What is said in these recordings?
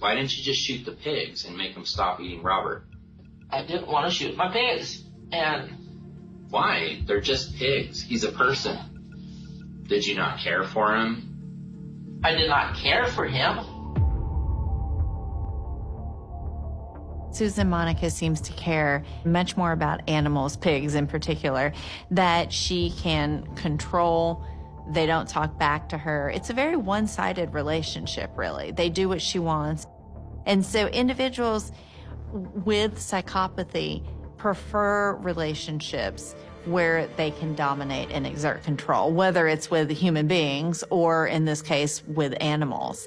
Why didn't you just shoot the pigs and make them stop eating Robert? I didn't want to shoot my pigs, and... Why? They're just pigs. He's a person. Did you not care for him? I did not care for him. Susan Monica seems to care much more about animals, pigs in particular, that she can control. They don't talk back to her. It's a very one-sided relationship, really. They do what she wants. And so individuals with psychopathy prefer relationships where they can dominate and exert control, whether it's with human beings or, in this case, with animals.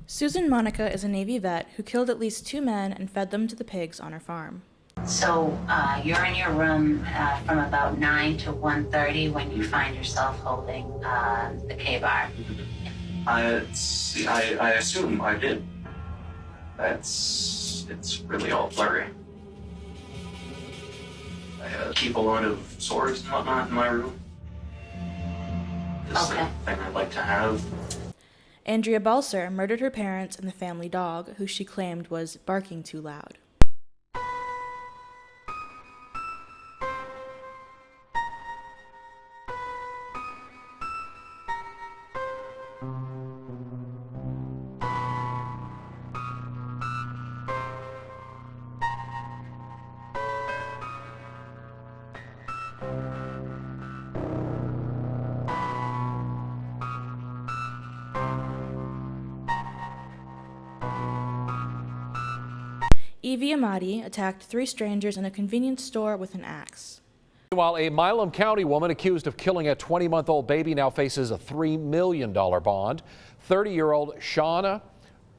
Susan Monica is a Navy vet who killed at least 2 men and fed them to the pigs on her farm. So you're in your room from about 9 to 1:30 when you find yourself holding the K-bar. I assume I did. It's really all blurry. I keep a lot of swords and whatnot in my room. Just a thing I'd like to have. Andrea Balser murdered her parents and the family dog, who she claimed was barking too loud. Evie Amati attacked 3 strangers in a convenience store with an axe. Meanwhile, a Milam County woman accused of killing a 20-month-old baby now faces a $3 million bond. 30-year-old Sean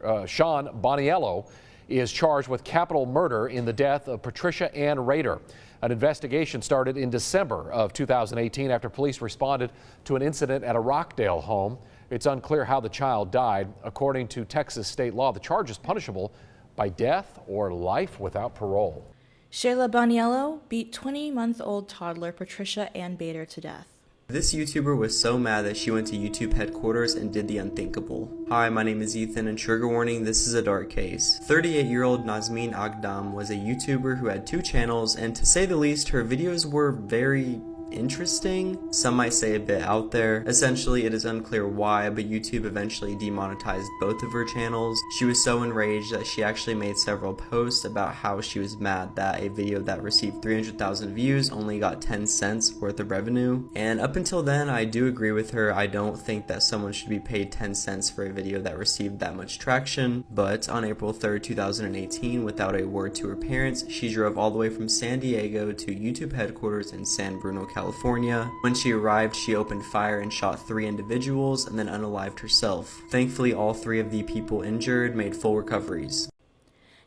Boniello is charged with capital murder in the death of Patricia Ann Rader. An investigation started in December of 2018 after police responded to an incident at a Rockdale home. It's unclear how the child died. According to Texas state law, the charge is punishable by death or life without parole. Shayla Boniello beat 20-month-old toddler Patricia Ann Bader to death. This YouTuber was so mad that she went to YouTube headquarters and did the unthinkable. Hi, my name is Ethan, and trigger warning, this is a dark case. 38-year-old Nazmeen Agdam was a YouTuber who had 2 channels, and to say the least, her videos were very interesting. Some might say a bit out there. Essentially, it is unclear why, but YouTube eventually demonetized both of her channels. She was so enraged that she actually made several posts about how she was mad that a video that received 300,000 views only got 10 cents worth of revenue. And up until then, I do agree with her. I don't think that someone should be paid 10 cents for a video that received that much traction. But on April 3rd, 2018, without a word to her parents, she drove all the way from San Diego to YouTube headquarters in San Bruno, California. When she arrived, she opened fire and shot 3 individuals and then unalived herself. Thankfully, all 3 of the people injured made full recoveries.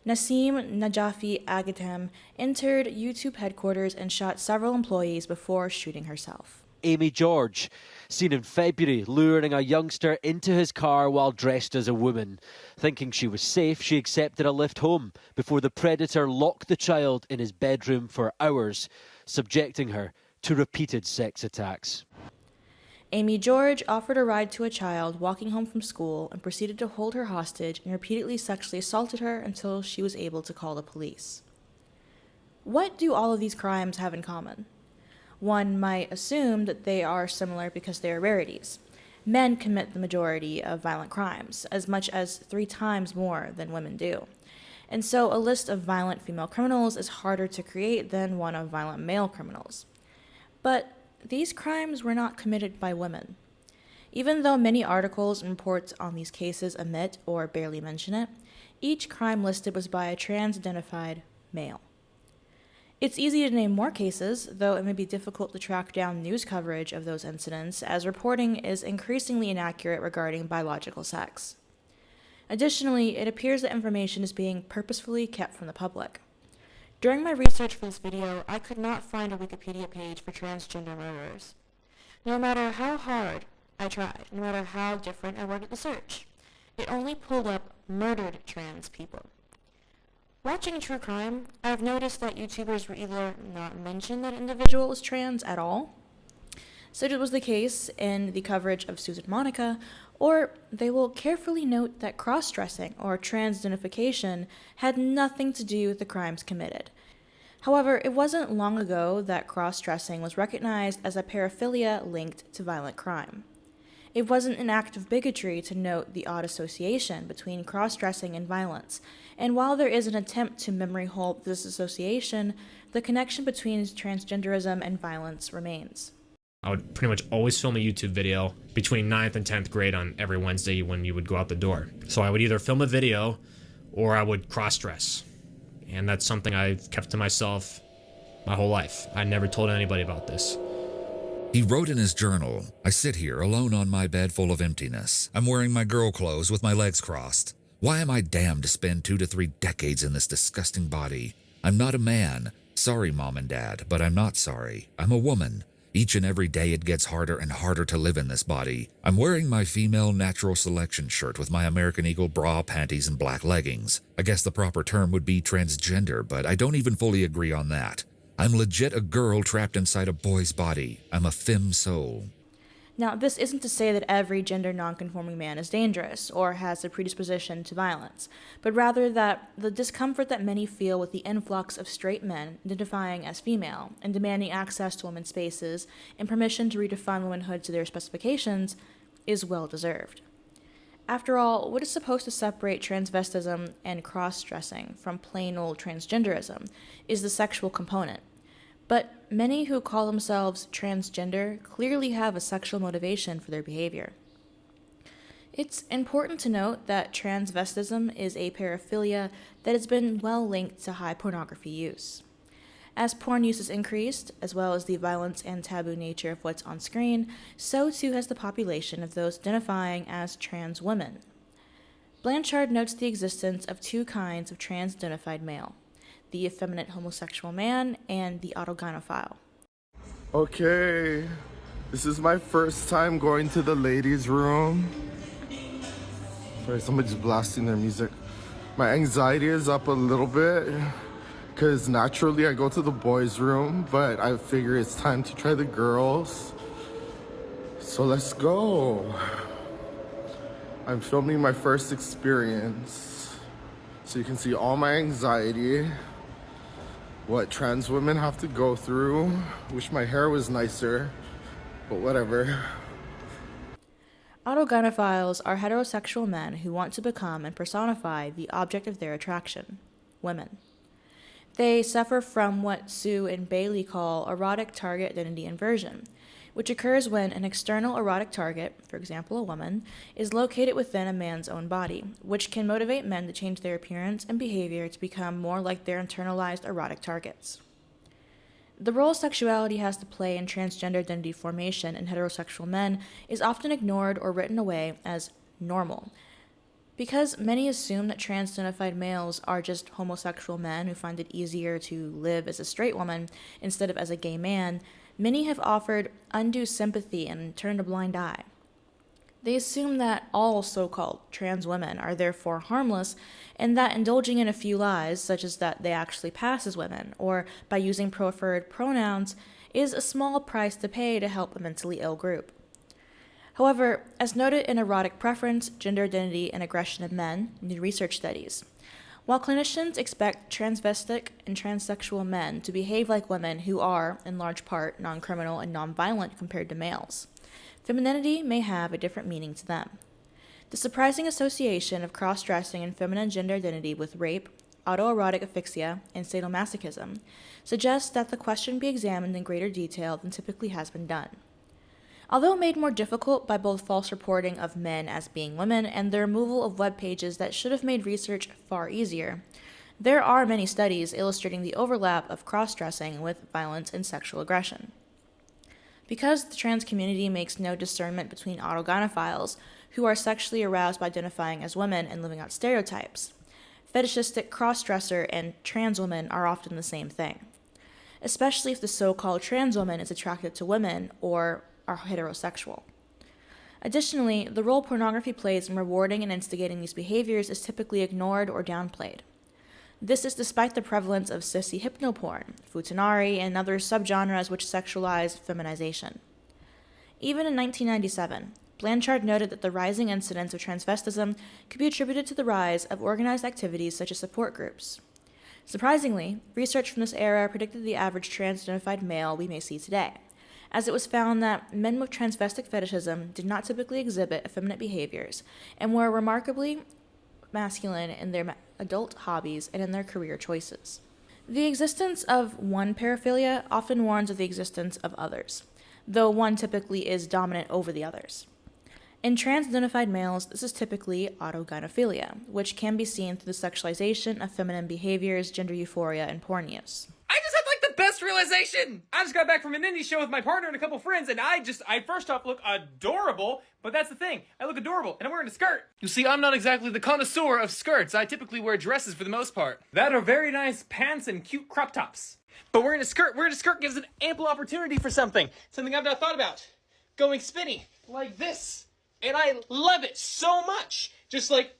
Nasim Najafi Agatem entered YouTube headquarters and shot several employees before shooting herself. Amy George, seen in February luring a youngster into his car while dressed as a woman. Thinking she was safe, she accepted a lift home before the predator locked the child in his bedroom for hours, subjecting her to repeated sex attacks. Amy George offered a ride to a child walking home from school and proceeded to hold her hostage and repeatedly sexually assaulted her until she was able to call the police. What do all of these crimes have in common? One might assume that they are similar because they are rarities. Men commit the majority of violent crimes, as much as 3 times more than women do. And so a list of violent female criminals is harder to create than one of violent male criminals. But these crimes were not committed by women. Even though many articles and reports on these cases omit or barely mention it, each crime listed was by a trans-identified male. It's easy to name more cases, though it may be difficult to track down news coverage of those incidents, as reporting is increasingly inaccurate regarding biological sex. Additionally, it appears that information is being purposefully kept from the public. During my research for this video, I could not find a Wikipedia page for transgender murderers. No matter how hard I tried, no matter how different I worded the search, it only pulled up murdered trans people. Watching true crime, I've noticed that YouTubers will either not mention that individual is trans at all, Such was the case in the coverage of Susan Monica, or they will carefully note that cross-dressing or transidentification had nothing to do with the crimes committed. However, it wasn't long ago that cross-dressing was recognized as a paraphilia linked to violent crime. It wasn't an act of bigotry to note the odd association between cross-dressing and violence, and while there is an attempt to memory hold this association, the connection between transgenderism and violence remains. I would pretty much always film a YouTube video between 9th and 10th grade on every Wednesday when you would go out the door. So I would either film a video or I would cross-dress. And that's something I've kept to myself my whole life. I never told anybody about this. He wrote in his journal, "I sit here alone on my bed full of emptiness. I'm wearing my girl clothes with my legs crossed. Why am I damned to spend 2 to 3 decades in this disgusting body? I'm not a man. Sorry, Mom and Dad, but I'm not sorry. I'm a woman. Each and every day it gets harder and harder to live in this body. I'm wearing my female natural selection shirt with my American Eagle bra, panties, and black leggings. I guess the proper term would be transgender, but I don't even fully agree on that. I'm legit a girl trapped inside a boy's body. I'm a femme soul." Now, this isn't to say that every gender nonconforming man is dangerous or has a predisposition to violence, but rather that the discomfort that many feel with the influx of straight men identifying as female and demanding access to women's spaces and permission to redefine womanhood to their specifications is well deserved. After all, what is supposed to separate transvestism and cross-dressing from plain old transgenderism is the sexual component. But many who call themselves transgender clearly have a sexual motivation for their behavior. It's important to note that transvestism is a paraphilia that has been well linked to high pornography use. As porn use has increased, as well as the violence and taboo nature of what's on screen, so too has the population of those identifying as trans women. Blanchard notes the existence of 2 kinds of trans-identified male: the effeminate homosexual man and the autogynephile. Okay, this is my first time going to the ladies' room. Sorry, somebody's blasting their music. My anxiety is up a little bit because naturally I go to the boys' room, but I figure it's time to try the girls. So let's go. I'm filming my first experience, so you can see all my anxiety, what trans women have to go through. Wish my hair was nicer, but whatever. Autogynephiles are heterosexual men who want to become and personify the object of their attraction, women. They suffer from what Sue and Bailey call erotic target identity inversion, which occurs when an external erotic target, for example a woman, is located within a man's own body, which can motivate men to change their appearance and behavior to become more like their internalized erotic targets. The role sexuality has to play in transgender identity formation in heterosexual men is often ignored or written away as normal, because many assume that trans-identified males are just homosexual men who find it easier to live as a straight woman instead of as a gay man. Many have offered undue sympathy and turned a blind eye. They assume that all so-called trans women are therefore harmless, and that indulging in a few lies, such as that they actually pass as women, or by using preferred pronouns, is a small price to pay to help a mentally ill group. However, as noted in Erotic Preference, Gender Identity, and Aggression in Men, new research studies, while clinicians expect transvestic and transsexual men to behave like women who are, in large part, non-criminal and non-violent compared to males, femininity may have a different meaning to them. The surprising association of cross-dressing and feminine gender identity with rape, autoerotic asphyxia, and sadomasochism suggests that the question be examined in greater detail than typically has been done. Although made more difficult by both false reporting of men as being women and the removal of web pages that should have made research far easier, there are many studies illustrating the overlap of cross-dressing with violence and sexual aggression. Because the trans community makes no discernment between autogynephiles, who are sexually aroused by identifying as women and living out stereotypes, fetishistic cross-dresser and trans woman are often the same thing, especially if the so-called trans woman is attracted to women or are heterosexual. Additionally, the role pornography plays in rewarding and instigating these behaviors is typically ignored or downplayed. This is despite the prevalence of sissy hypnoporn, futanari, and other subgenres which sexualize feminization. Even in 1997, Blanchard noted that the rising incidence of transvestism could be attributed to the rise of organized activities such as support groups. Surprisingly, research from this era predicted the average trans-identified male we may see today, as it was found that men with transvestic fetishism did not typically exhibit effeminate behaviors and were remarkably masculine in their adult hobbies and in their career choices. The existence of one paraphilia often warns of the existence of others, though one typically is dominant over the others. In trans-identified males, this is typically autogynephilia, which can be seen through the sexualization of feminine behaviors, gender euphoria, and porn use. I just had like the best realization! I just got back from an indie show with my partner and a couple friends, and I first off look adorable, but that's the thing, I look adorable, and I'm wearing a skirt. You see, I'm not exactly the connoisseur of skirts. I typically wear dresses for the most part. That are very nice pants and cute crop tops. But wearing a skirt gives an ample opportunity for something I've not thought about. Going spinny, like this. And I love it so much. Just like,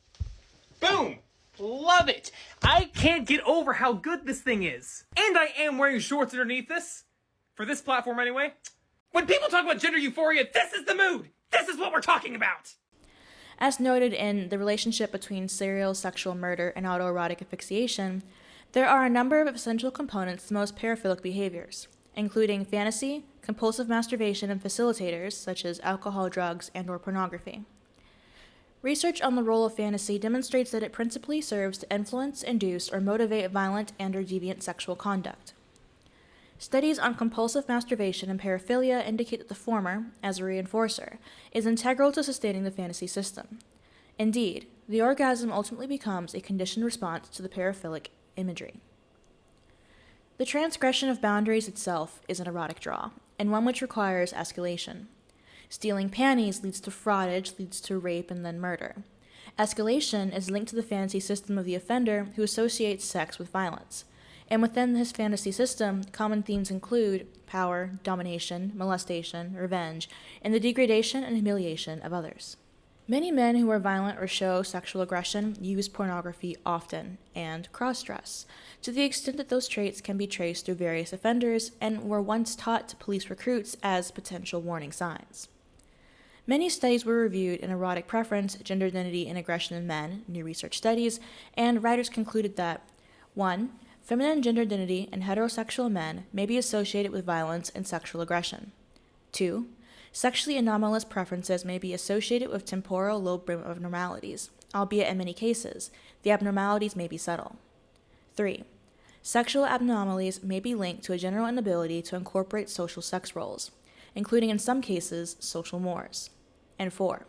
boom, love it. I can't get over how good this thing is. And I am wearing shorts underneath this, for this platform anyway. When people talk about gender euphoria, this is the mood. This is what we're talking about. As noted in the relationship between serial sexual murder and autoerotic asphyxiation, there are a number of essential components to most paraphilic behaviors, including fantasy, compulsive masturbation, and facilitators such as alcohol, drugs, and/or pornography. Research on the role of fantasy demonstrates that it principally serves to influence, induce, or motivate violent and/or deviant sexual conduct. Studies on compulsive masturbation and paraphilia indicate that the former, as a reinforcer, is integral to sustaining the fantasy system. Indeed, the orgasm ultimately becomes a conditioned response to the paraphilic imagery. The transgression of boundaries itself is an erotic draw, and one which requires escalation. Stealing panties leads to fraudage, leads to rape, and then murder. Escalation is linked to the fantasy system of the offender who associates sex with violence. And within his fantasy system, common themes include power, domination, molestation, revenge, and the degradation and humiliation of others. Many men who are violent or show sexual aggression use pornography often and cross-dress, to the extent that those traits can be traced through various offenders and were once taught to police recruits as potential warning signs. Many studies were reviewed in erotic preference, gender identity, and aggression in men, new research studies, and writers concluded that 1. Feminine gender identity in heterosexual men may be associated with violence and sexual aggression. 2. Sexually anomalous preferences may be associated with temporal lobe abnormalities, albeit in many cases, the abnormalities may be subtle. 3. Sexual abnormalities may be linked to a general inability to incorporate social sex roles, including in some cases, social mores. And 4.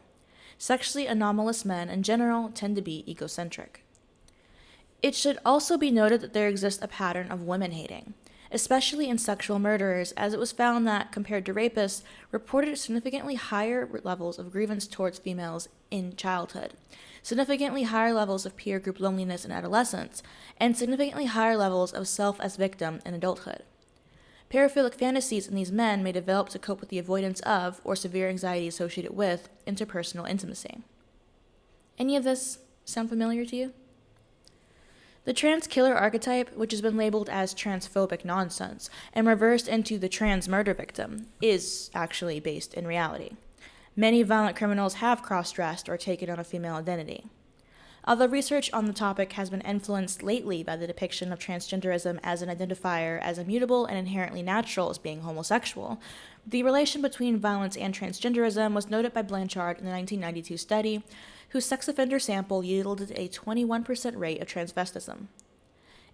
Sexually anomalous men in general tend to be egocentric. It should also be noted that there exists a pattern of women hating, especially in sexual murderers, as it was found that, compared to rapists, reported significantly higher levels of grievance towards females in childhood, significantly higher levels of peer group loneliness in adolescence, and significantly higher levels of self as victim in adulthood. Paraphilic fantasies in these men may develop to cope with the avoidance of, or severe anxiety associated with, interpersonal intimacy. Any of this sound familiar to you? The trans killer archetype, which has been labeled as transphobic nonsense and reversed into the trans murder victim, is actually based in reality. Many violent criminals have cross-dressed or taken on a female identity. Although research on the topic has been influenced lately by the depiction of transgenderism as an identifier as immutable and inherently natural as being homosexual, the relation between violence and transgenderism was noted by Blanchard in the 1992 study, whose sex offender sample yielded a 21% rate of transvestism.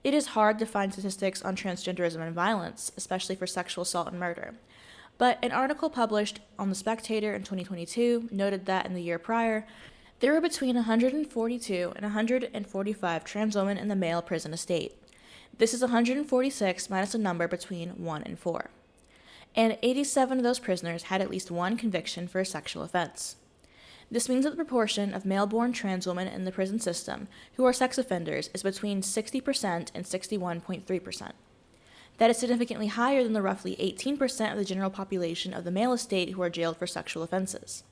It is hard to find statistics on transgenderism and violence, especially for sexual assault and murder. But an article published on The Spectator in 2022 noted that in the year prior, there were between 142 and 145 trans women in the male prison estate. This is 146 minus a number between 1 and 4. And 87 of those prisoners had at least one conviction for a sexual offense. This means that the proportion of male-born trans women in the prison system who are sex offenders is between 60% and 61.3%. That is significantly higher than the roughly 18% of the general population of the male estate who are jailed for sexual offenses.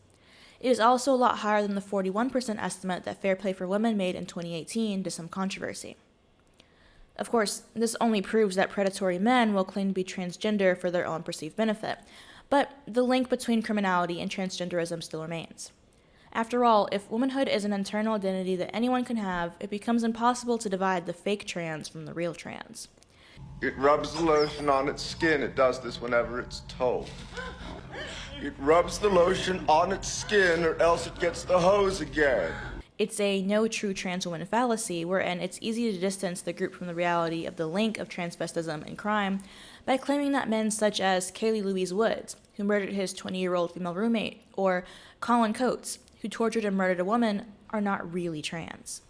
It is also a lot higher than the 41% estimate that Fair Play for Women made in 2018 to some controversy. Of course, this only proves that predatory men will claim to be transgender for their own perceived benefit, But the link between criminality and transgenderism still remains. After all, if womanhood is an internal identity that anyone can have, it becomes impossible to divide the fake trans from the real trans. It rubs the lotion on its skin. It does this whenever it's told. It rubs the lotion on its skin or else it gets the hose again. It's a no true trans woman fallacy, wherein it's easy to distance the group from the reality of the link of transvestism and crime by claiming that men such as Kaylee Louise Woods, who murdered his 20-year-old female roommate, or Colin Coates, who tortured and murdered a woman, are not really trans.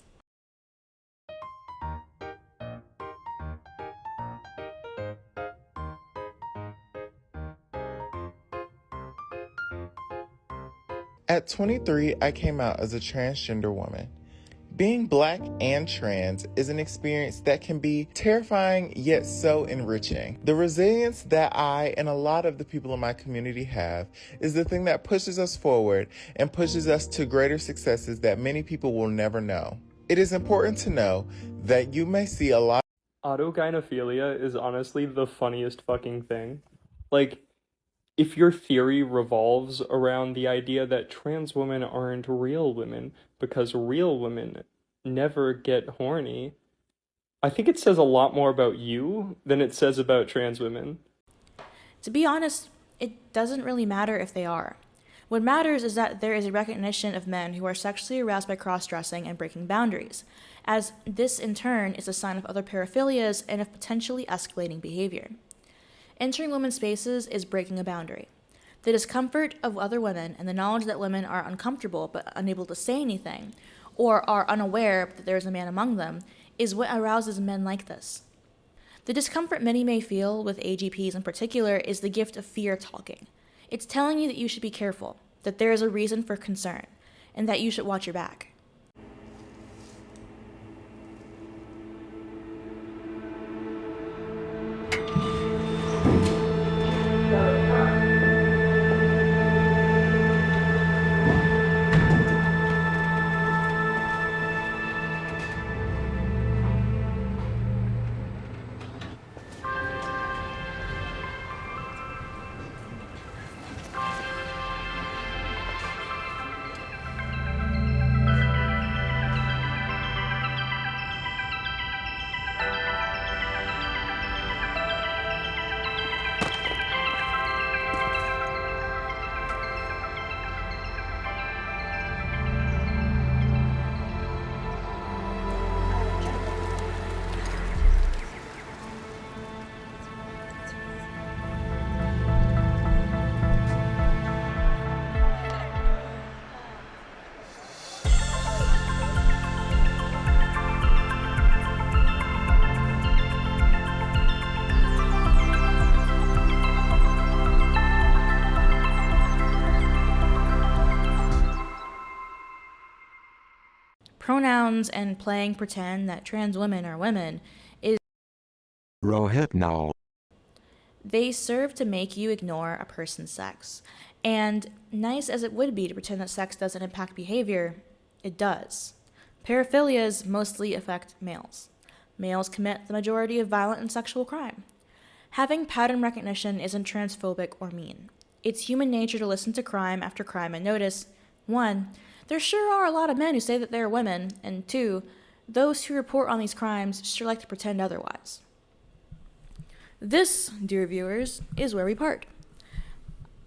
At 23, I came out as a transgender woman. Being black and trans is an experience that can be terrifying yet so enriching. The resilience that I and a lot of the people in my community have is the thing that pushes us forward and pushes us to greater successes that many people will never know. It is important to know that you may see a lot. Autogynephilia is honestly the funniest fucking thing. Like, if your theory revolves around the idea that trans women aren't real women because real women never get horny, I think it says a lot more about you than it says about trans women. To be honest, it doesn't really matter if they are. What matters is that there is a recognition of men who are sexually aroused by cross-dressing and breaking boundaries, as this in turn is a sign of other paraphilias and of potentially escalating behavior. Entering women's spaces is breaking a boundary. The discomfort of other women and the knowledge that women are uncomfortable but unable to say anything, or are unaware that there is a man among them, is what arouses men like this. The discomfort many may feel, with AGPs in particular, is the gift of fear talking. It's telling you that you should be careful, that there is a reason for concern, and that you should watch your back. Pronouns and playing pretend that trans women are women is Rohypnol. They serve to make you ignore a person's sex. And nice as it would be to pretend that sex doesn't impact behavior, it does. Paraphilias mostly affect males. Males commit the majority of violent and sexual crime. Having pattern recognition isn't transphobic or mean. It's human nature to listen to crime after crime and notice, 1, there sure are a lot of men who say that they're women, and 2, those who report on these crimes sure like to pretend otherwise. This, dear viewers, is where we part.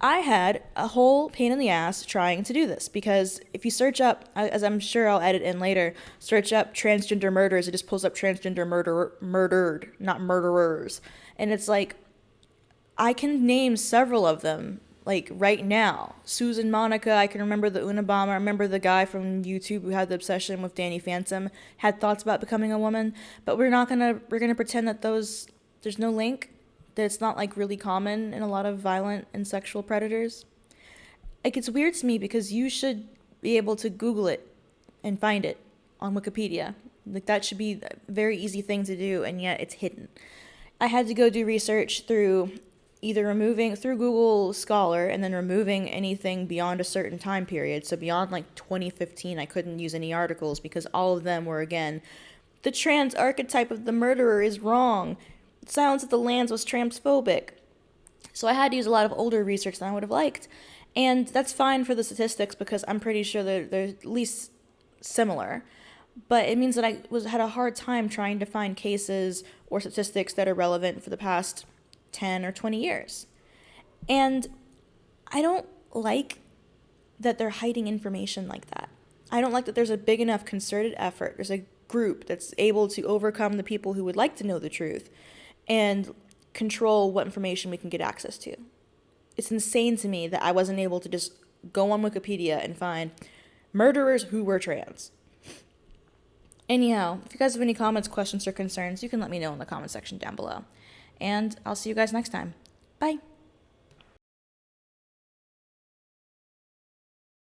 I had a whole pain in the ass trying to do this, because if you search up, as I'm sure I'll edit in later, search up transgender murders, it just pulls up transgender murdered, not murderers. And it's like, I can name several of them, like right now. Susan Monica, I can remember the Unabomber, I remember the guy from YouTube who had the obsession with Danny Phantom, had thoughts about becoming a woman, but we're gonna pretend that there's no link, that it's not like really common in a lot of violent and sexual predators. Like, it's weird to me because you should be able to Google it and find it on Wikipedia. Like, that should be a very easy thing to do, and yet it's hidden. I had to go do research through Google Scholar and then removing anything beyond a certain time period. So beyond like 2015, I couldn't use any articles because all of them were, again, the trans archetype of the murderer is wrong. Silence of the Lambs was transphobic. So I had to use a lot of older research than I would have liked. And that's fine for the statistics because I'm pretty sure they're at least similar. But it means that I had a hard time trying to find cases or statistics that are relevant for the past 10 or 20 years. And I don't like that they're hiding information like that. I don't like that there's a big enough concerted effort. There's a group that's able to overcome the people who would like to know the truth and control what information we can get access to. It's insane to me that I wasn't able to just go on Wikipedia and find murderers who were trans. Anyhow, if you guys have any comments, questions, or concerns, you can let me know in the comment section down below. And I'll see you guys next time. Bye.